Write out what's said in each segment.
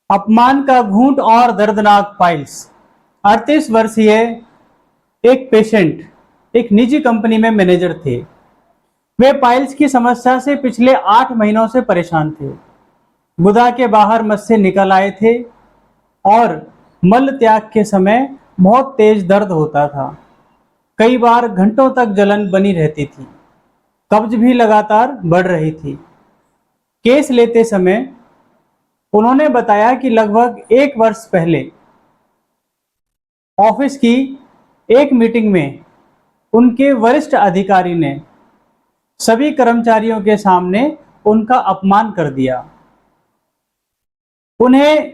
अपमान का घूंट और दर्दनाक फाइल्स। 38 वर्षीय एक पेशेंट एक निजी कंपनी में मैनेजर थे। वे पाइल्स की समस्या से पिछले 8 महीनों से परेशान थे। गुदा के बाहर मस्से से निकल आए थे और मल त्याग के समय बहुत तेज दर्द होता था। कई बार घंटों तक जलन बनी रहती थी। कब्ज भी लगातार बढ़ रही थी। केस लेते समय उन्होंने बताया कि लगभग 1 वर्ष पहले ऑफिस की एक मीटिंग में उनके वरिष्ठ अधिकारी ने सभी कर्मचारियों के सामने उनका अपमान कर दिया। उन्हें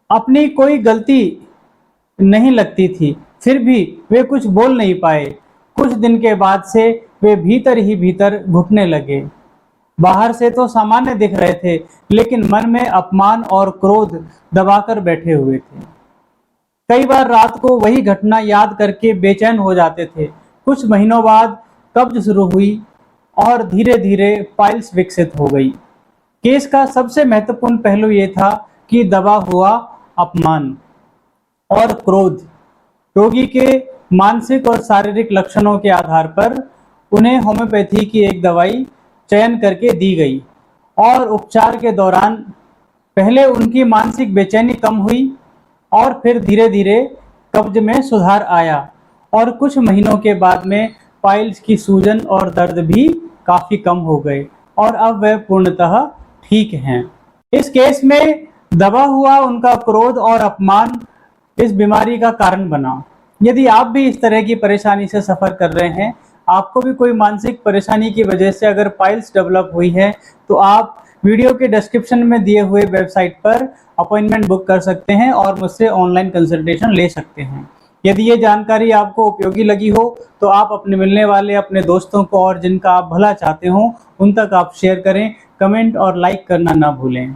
अपनी कोई गलती नहीं लगती थी, फिर भी वे कुछ बोल नहीं पाए। कुछ दिन के बाद से वे भीतर ही भीतर घुटने लगे। बाहर से तो सामान्य दिख रहे थे, लेकिन मन में अपमान और क्रोध दबाकर बैठे हुए थे। कई बार रात को वही घटना याद करके बेचैन हो जाते थे। कुछ महीनों बाद कब्ज शुरू हुई और धीरे धीरे पाइल्स विकसित हो गई। केस का सबसे महत्वपूर्ण पहलू ये था कि दबा हुआ अपमान और क्रोध रोगी के मानसिक और शारीरिक लक्षणों के आधार पर उन्हें होम्योपैथी की एक दवाई चयन करके दी गई और उपचार के दौरान पहले उनकी मानसिक बेचैनी कम हुई और फिर धीरे धीरे कब्ज में सुधार आया और कुछ महीनों के बाद में पाइल्स की सूजन और दर्द भी काफी कम हो गए और अब वे पूर्णतः ठीक हैं। इस केस में दबा हुआ उनका क्रोध और अपमान इस बीमारी का कारण बना। यदि आप भी इस तरह की परेशानी से सफर कर रहे हैं, आपको भी कोई मानसिक परेशानी की वजह से अगर पाइल्स डेवलप हुई है, तो आप वीडियो के डिस्क्रिप्शन में दिए हुए वेबसाइट पर अपॉइंटमेंट बुक कर सकते हैं और मुझसे ऑनलाइन कंसल्टेशन ले सकते हैं। यदि ये जानकारी आपको उपयोगी लगी हो तो आप अपने मिलने वाले अपने दोस्तों को और जिनका आप भला चाहते हो उन तक आप शेयर करें। कमेंट और लाइक करना ना भूलें।